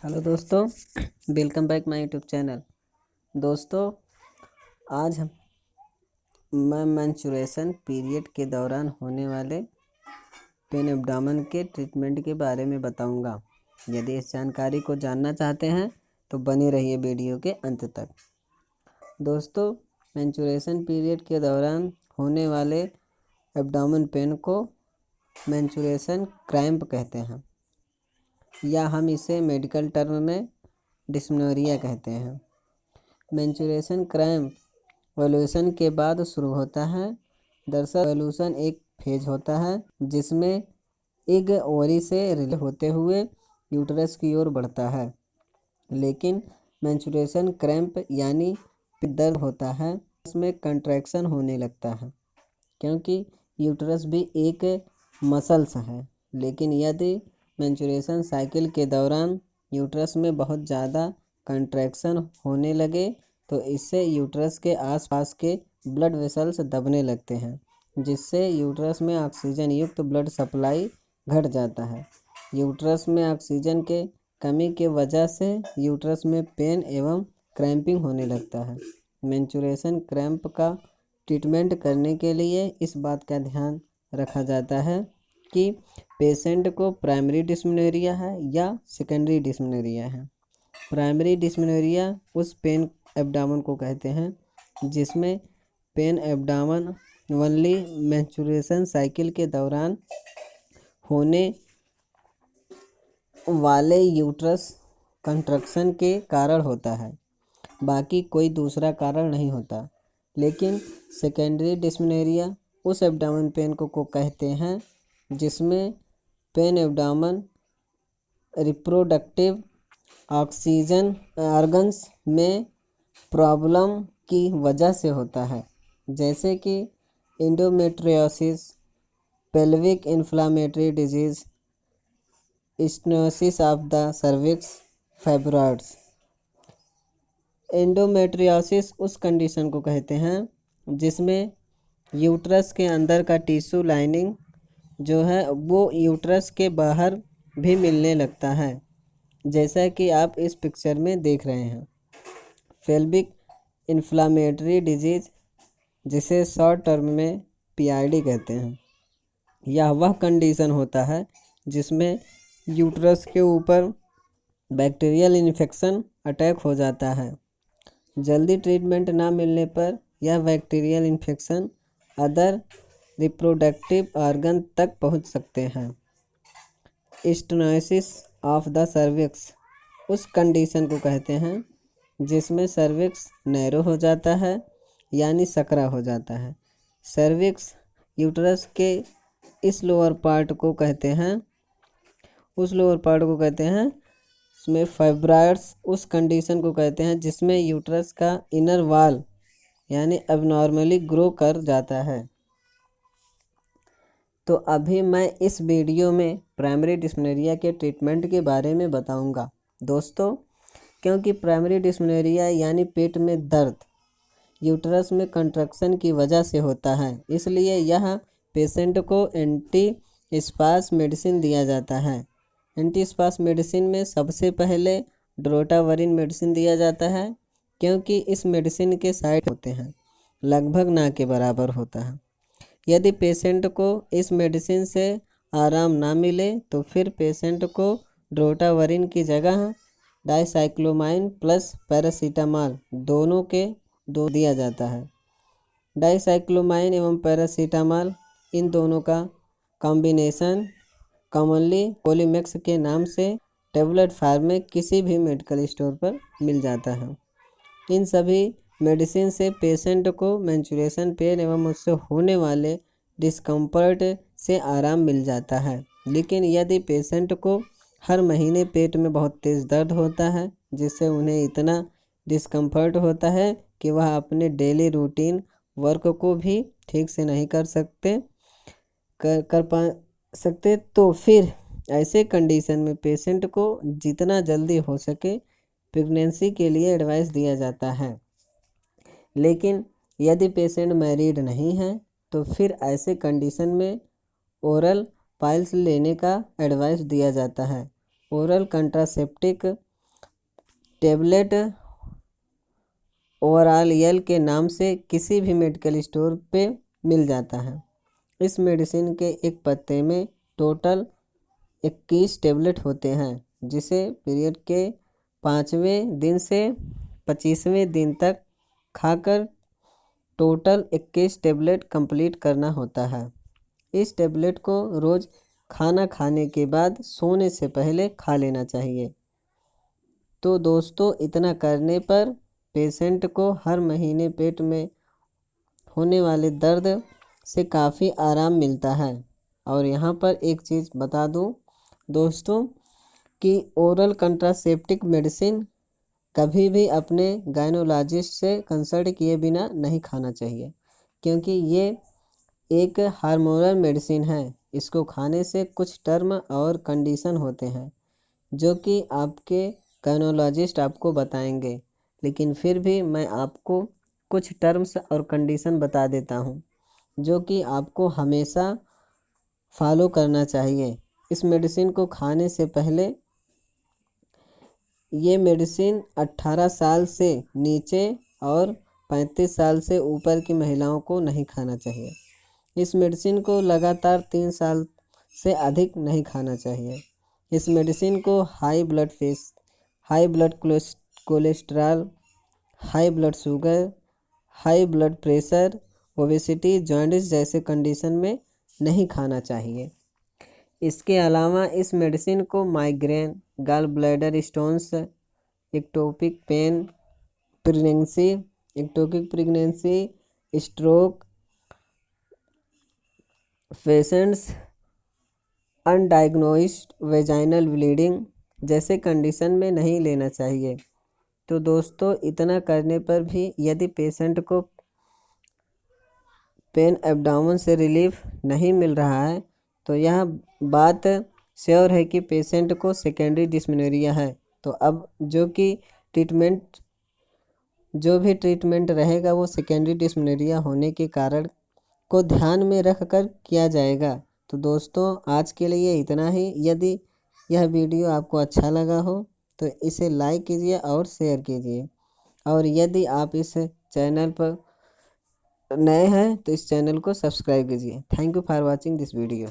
Hello दोस्तों, welcome back my YouTube channel. दोस्तों, आज मैं मेंस्ट्रुएशन पीरियड के दौरान होने वाले पेन एब्डोमेन के ट्रीटमेंट के बारे में बताऊंगा। यदि इस जानकारी को जानना चाहते हैं तो बने रहिए वीडियो के अंत तक। दोस्तों, मेंस्ट्रुएशन पीरियड के दौरान होने वाले एब्डोमेन पेन को मेंस्ट्रुएशन क्रैम्प कहते हैं, या हम इसे मेडिकल टर्म में डिस्मेनोरिया कहते हैं। मेंस्ट्रुएशन क्रैम्प ओव्यूलेशन के बाद शुरू होता है। दरअसल ओव्यूलेशन एक फेज होता है जिसमें एग ओवरी से रिलीज होते हुए यूट्रस की ओर बढ़ता है, लेकिन मेंस्ट्रुएशन क्रैम्प यानी दर्द होता है, इसमें कंट्रैक्शन होने लगता है क्योंकि यूट्रस भी एक मसल्स है। लेकिन यदि मेंस्ट्रुएशन साइकिल के दौरान यूट्रस में बहुत ज़्यादा कंट्रैक्शन होने लगे तो इससे यूट्रस के आसपास के ब्लड वेसल्स दबने लगते हैं, जिससे यूट्रस में ऑक्सीजन युक्त ब्लड सप्लाई घट जाता है। यूट्रस में ऑक्सीजन के कमी के वजह से यूट्रस में पेन एवं क्रैम्पिंग होने लगता है। मेंस्ट्रुएशन क्रैम्प का ट्रीटमेंट करने के लिए इस बात का ध्यान रखा जाता है कि पेशेंट को प्राइमरी डिस्मेनोरिया है या सेकेंडरी डिस्मेनोरिया है। प्राइमरी डिस्मेनोरिया उस पेन एब्डोमेन को कहते हैं जिसमें pen abdomen only menstruation cycle के दौरान होने वाले यूट्रस कंट्रक्शन के कारण होता है, बाकी कोई दूसरा कारण नहीं होता। लेकिन सेकेंडरी डिस्मेनोरिया उस एब्डोमेन पेन को कहते हैं जिसमें pen abdomen reproductive oxygen organs में प्रॉब्लम की वजह से होता है, जैसे कि endometriosis, pelvic inflammatory disease, stenosis of the cervix, fibroids. Endometriosis उस कंडीशन को कहते हैं जिसमें यूट्रस के अंदर का टिश्यू लाइनिंग जो है वो यूट्रस के बाहर भी मिलने लगता है, जैसा कि आप इस पिक्चर में देख रहे हैं। पेल्विक इन्फ्लामेटरी डिजीज, जिसे शॉर्ट टर्म में पीआईडी कहते हैं, यह वह कंडीशन होता है जिसमें यूट्रस के ऊपर बैक्टीरियल इन्फेक्शन अटैक हो जाता है। जल्दी ट्रीटमेंट ना मिलने पर यह bacterial infection other reproductive organ तक पहुंच सकते हैं। स्टेनोसिस ऑफ द सर्विक्स उस कंडीशन को कहते हैं जिसमें सर्विक्स नैरो हो जाता है, यानी सकरा हो जाता है। सर्विक्स यूट्रस के इस लोअर पार्ट को कहते हैं इसमें फाइब्रॉइड्स उस कंडीशन को कहते हैं जिसमें यूट्रस का इनर वॉल यानी अबनॉर्मली ग्रो कर जाता है। तो अभी मैं इस वीडियो में प्राइमरी डिस्मेनोरिया के ट्रीटमेंट के बारे में बताऊंगा। दोस्तों, क्योंकि प्राइमरी डिस्मेनोरिया यानी पेट में दर्द यूट्रस में कंट्रक्शन की वजह से होता है, इसलिए यह पेशेंट को एंटी स्पास मेडिसिन दिया जाता है। एंटी स्पास मेडिसिन में सबसे पहले ड्रोटावरिन मेडिसिन दिया जाता है, क्योंकि इस मेडिसिन के साइड होते हैं लगभग ना के बराबर होता है। यदि पेशेंट को इस मेडिसिन से आराम ना मिले तो फिर पेशेंट को ड्रोटावरिन की जगह डाइसाइक्लोमाइन प्लस पैरासीटामॉल दोनों के दो दिया जाता है। डाइसाइक्लोमाइन एवं पैरासीटामॉल इन दोनों का कॉम्बिनेशन कॉमनली पोलीमैक्स के नाम से टेबलेट फार्म में किसी भी मेडिकल स्टोर पर मिल जाता है। इन सभी मेडिसिन से पेशेंट को मेंस्ट्रुएशन पेन एवं उससे होने वाले डिस्कम्फर्ट से आराम मिल जाता है। लेकिन यदि पेशेंट को हर महीने पेट में बहुत तेज़ दर्द होता है, जिससे उन्हें इतना डिस्कम्फर्ट होता है कि वह अपने डेली रूटीन वर्क को भी ठीक से नहीं कर सकते तो फिर ऐसे कंडीशन में पेशेंट को जितना जल्दी हो सके प्रेगनेंसी के लिए एडवाइस दिया जाता है। लेकिन यदि पेशेंट मैरिड नहीं है तो फिर ऐसे कंडीशन में ओरल पाइल्स लेने का एडवाइस दिया जाता है। ओरल कंट्रासेप्टिक टेबलेट ओवरऑल यल के नाम से किसी भी मेडिकल स्टोर पे मिल जाता है। इस मेडिसिन के एक पत्ते में टोटल 21 टेबलेट होते हैं, जिसे पीरियड के 5वें दिन से 25वें दिन तक खाकर टोटल 21 टेबलेट कंप्लीट करना होता है। इस टेबलेट को रोज़ खाना खाने के बाद सोने से पहले खा लेना चाहिए। तो दोस्तों, इतना करने पर पेशेंट को हर महीने पेट में होने वाले दर्द से काफ़ी आराम मिलता है। और यहाँ पर एक चीज़ बता दूँ दोस्तों कि ओरल कंट्रासेप्टिक मेडिसिन कभी भी अपने गायनोलॉजिस्ट से कंसल्ट किए बिना नहीं खाना चाहिए, क्योंकि ये एक हार्मोनल मेडिसिन है। इसको खाने से कुछ टर्म और कंडीशन होते हैं जो कि आपके गायनोलॉजिस्ट आपको बताएंगे, लेकिन फिर भी मैं आपको कुछ टर्म्स और कंडीशन बता देता हूँ जो कि आपको हमेशा फॉलो करना चाहिए। इस मेडिसिन को खाने से पहले ये मेडिसिन 18 साल से नीचे और 35 साल से ऊपर की महिलाओं को नहीं खाना चाहिए। इस मेडिसिन को लगातार 3 साल से अधिक नहीं खाना चाहिए। इस मेडिसिन को high blood cholesterol, high blood sugar, high blood pressure, obesity, jaundice जैसे कंडीशन में नहीं खाना चाहिए। इसके अलावा इस मेडिसिन को migraine, gall bladder stones, ectopic pregnancy, stroke patients, undiagnosed vaginal bleeding जैसे कंडीशन में नहीं लेना चाहिए। तो दोस्तों, इतना करने पर भी यदि पेशेंट को पेन एब्डोमेन से रिलीफ नहीं मिल रहा है तो यह बात श्योर है कि पेशेंट को सेकेंडरी डिस्मेनोरिया है। तो अब जो भी ट्रीटमेंट रहेगा वो सेकेंडरी डिस्मेनोरिया होने के कारण को ध्यान में रखकर किया जाएगा। तो दोस्तों, आज के लिए इतना ही। यदि यह वीडियो आपको अच्छा लगा हो तो इसे लाइक कीजिए और शेयर कीजिए। और यदि आप इस चैनल पर नए हैं तो इस चैनल को सब्सक्राइब कीजिए। Thank you for watching this video.